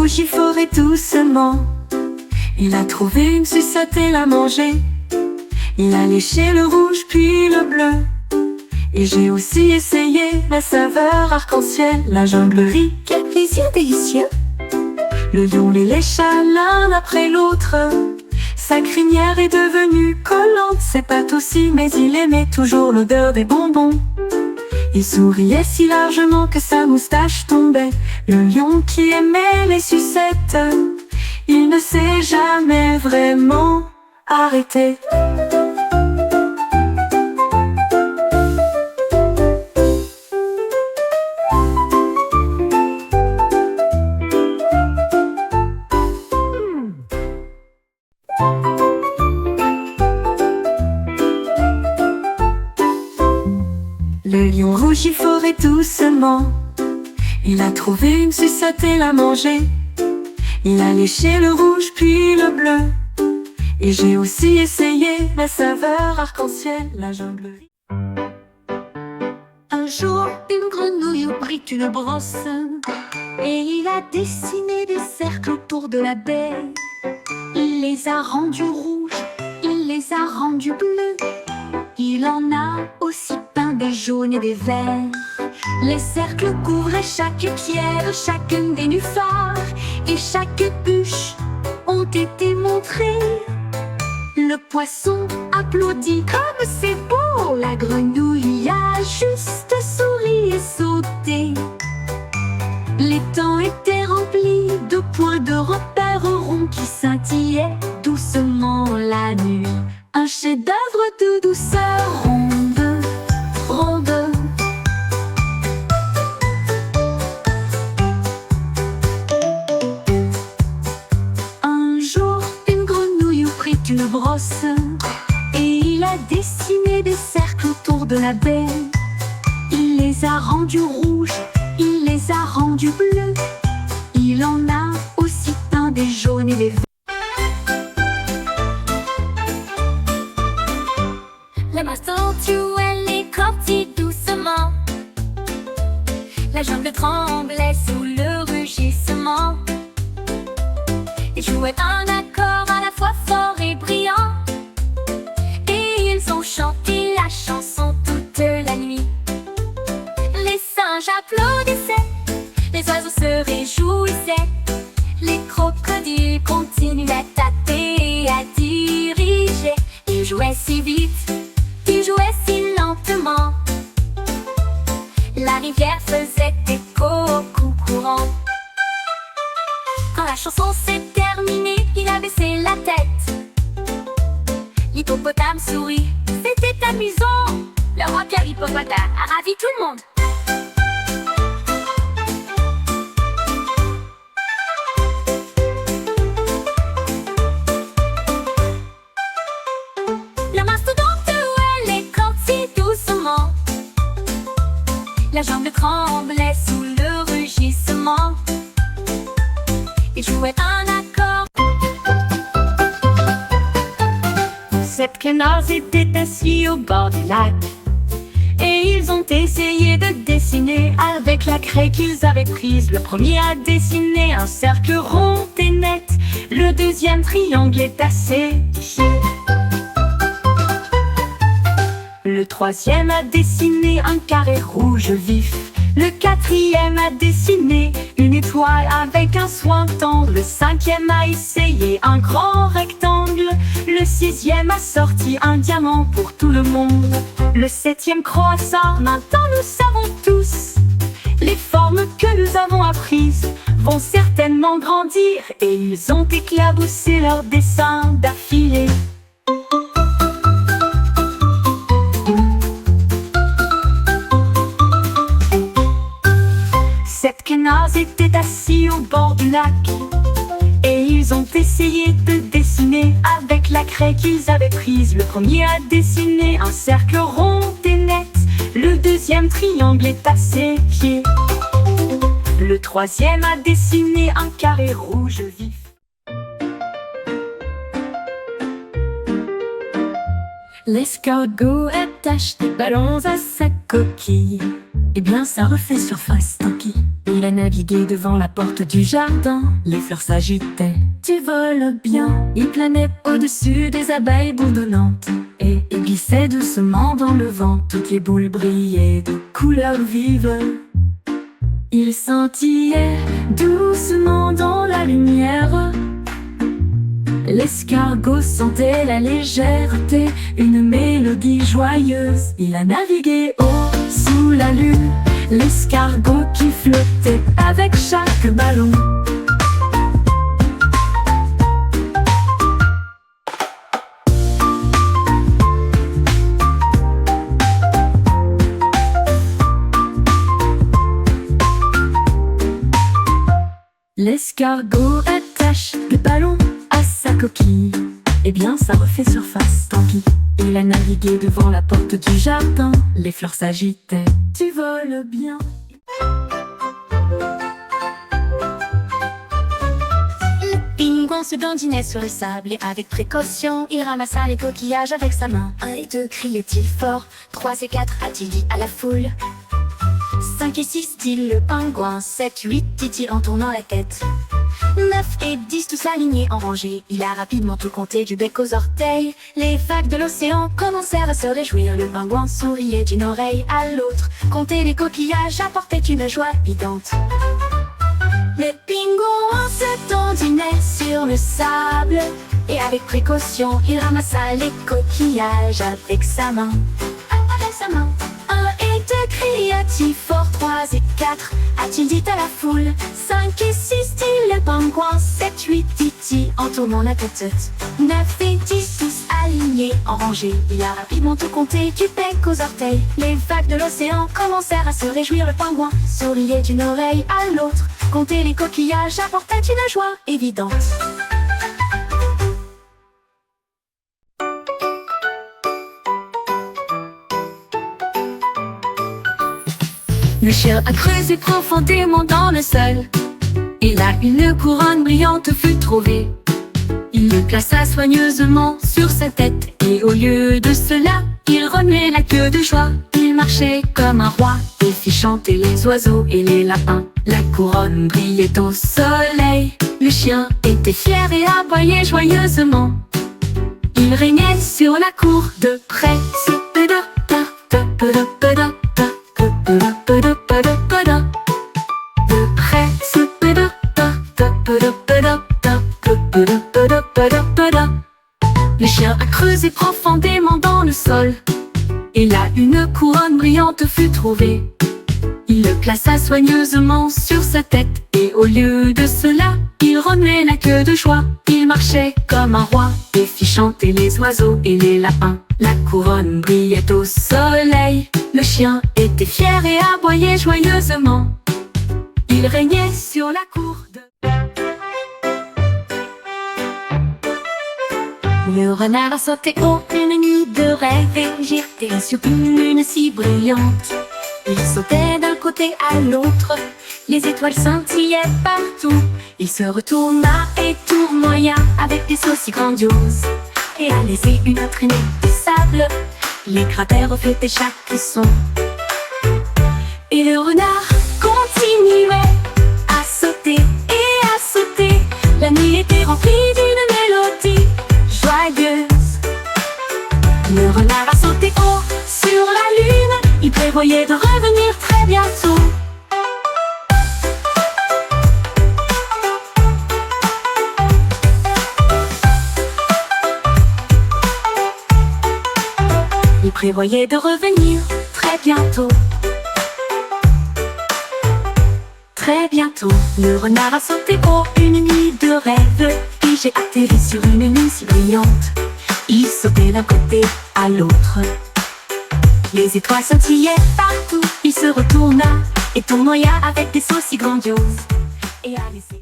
rougit fort et doucement. Il a trouvé une sucette et l'a mangée. Il a léché le rouge puis le bleu. Et j'ai aussi essayé la saveur arc-en-ciel. La jonglerie, quel plaisir délicieux. Le lion les lécha l'un après l'autre. Sa crinière est devenue collante, ses pattes aussi, mais il aimait toujours l'odeur des bonbons. Il souriait si largement que sa moustache tombait. Le lion qui aimait les sucettes, il ne s'est jamais vraiment arrêté. Le lion rougit fort et doucement. Il a trouvé une sucette et l'a mangée. Il a léché le rouge puis le bleu. Et j'ai aussi essayé la saveur arc-en-ciel, la jonglerie. Un jour, une grenouille prit une brosse et il a dessiné des cercles autour de la baie. Il les a rendus rouges, il les a rendus bleus. Il en a aussi peint des jaunes et des verts. Les cercles couvraient chaque pierre, chacun des nénuphars, et chaque bûche ont été montrées. Le poisson applaudit comme c'est beau. La grenouille a juste souri et sauté. Les temps étaient remplis de points de repère ronds qui scintillaient doucement la nuit. Un chef-d'œuvre de douceur ronde, ronde. Un jour, une grenouille prit une brosse et il a dessiné des cercles autour de la baie. Il les a rendus rouges, il les a rendus bleus. Il en a aussi peint des jaunes et des verts. La masse sensuelle écortit doucement. La jungle tremblait sous le rugissement. Ils jouaient un accord à la fois fort et brillant. Et ils ont chanté la chanson toute la nuit. Les singes applaudissaient, les oiseaux se réjouissaient. Les crocodiles continuaient à tâter et à diriger. Ils jouaient si vite, ils jouaient si lentement. La rivière faisait écho au coup courant. Quand la chanson s'est terminée, il a baissé la tête. L'hippopotame sourit, c'était amusant. Le roi Pierre Hippopotame a ravi tout le monde. La mastodonte, elle écortit doucement. La jungle tremblait sous le rugissement. Ils jouaient un accord. Sept canards étaient assis au bord du lac et ils ont essayé de dessiner avec la craie qu'ils avaient prise. Le premier a dessiné un cercle rond et net. Le deuxième triangle est assez difficile. Le troisième a dessiné un carré rouge vif. Le quatrième a dessiné une étoile avec un soin tendre. Le cinquième a essayé un grand rectangle. Le sixième a sorti un diamant pour tout le monde. Le septième croissant, maintenant nous savons tous. Les formes que nous avons apprises vont certainement grandir. Et ils ont éclaboussé leurs dessins d'affilée. Sept canards étaient assis au bord du lac et ils ont essayé de dessiner avec la craie qu'ils avaient prise. Le premier a dessiné un cercle rond et net. Le deuxième triangle est à ses pieds. Le troisième a dessiné un carré rouge vif. L'escargot attache des ballons à sa coquille. Eh bien ça refait surface, tant pis. Il a navigué devant la porte du jardin. Les fleurs s'agitaient, tu voles bien. Il planait au-dessus des abeilles bourdonnantes et il glissait doucement dans le vent. Toutes les boules brillaient de couleurs vives. Il scintillait doucement dans la lumière. L'escargot sentait la légèreté, une mélodie joyeuse. Il a navigué haut sous la lune, l'escargot qui flottait avec chaque ballon. L'escargot attache le ballon à sa coquille. Eh bien ça refait surface, tant pis. Il a navigué devant la porte du jardin. Les fleurs s'agitaient, tu voles bien. Le pingouin se dandinait sur le sable et avec précaution, il ramassa les coquillages avec sa main. 1 et 2 criait-il fort, 3 et 4 a-t-il dit à la foule. 5 et 6 dit le pingouin, 7, 8 dit-il en tournant la tête. 9 et 10 tous alignés en rangée, il a rapidement tout compté du bec aux orteils. Les vagues de l'océan commencèrent à se réjouir, le pingouin souriait d'une oreille à l'autre. Compter les coquillages apportait une joie évidente. Le pingouin se dandinait sur le sable et avec précaution, il ramassa les coquillages avec sa main. Avec sa main. 1 et 2 cria-t-il fort, 3 et 4 a-t-il dit à la foule. 5 et 6 dit le pingouin, 7, 8 dit-il en tournant la tête. 9 et 10 tous alignés en rangée, il a rapidement tout compté du bec aux orteils. Les vagues de l'océan commencèrent à se réjouir, le pingouin souriait d'une oreille à l'autre. Compter les coquillages apportait une joie évidente. Le chien a creusé profondément dans le sol. Et là une couronne brillante fut trouvée. Il le plaça soigneusement sur sa tête. Et au lieu de cela, il remuait la queue de joie. Il marchait comme un roi et fit chanter les oiseaux et les lapins. La couronne brillait au soleil. Le chien était fier et aboyait joyeusement. Il régnait sur la cour de près. Le chien a creusé profondément dans le sol. Et là une couronne brillante fut trouvée. Il le plaça soigneusement sur sa tête. Et au lieu de cela, il remuait la queue de joie. Il marchait comme un roi et fit chanter les oiseaux et les lapins. La couronne brillait au soleil. Le chien était fier et aboyait joyeusement. Il régnait sur la cour de... Le renard a sauté haut une nuit de rêve et j'étais sur une lune si brillante. Il sautait d'un côté à l'autre, les étoiles scintillaient partout. Il se retourna et tournoya avec des sauts si grandioses et a laissé une traînée de sable. Les cratères reflétaient chaque son. Et le renard continuait à sauter et à sauter. La nuit était remplie d'une mélodie joyeuse. Le renard a sauté haut sur la lune. Il prévoyait de revenir très bientôt. Il prévoyait de revenir très bientôt. Très bientôt, le renard a sauté haut une nuit de rêve. Et j'ai atterri sur une lune si brillante. Il sautait d'un côté à l'autre. Les étoiles scintillaient partout. Il se retourna et tournoya avec des sauts si grandioses et a laissé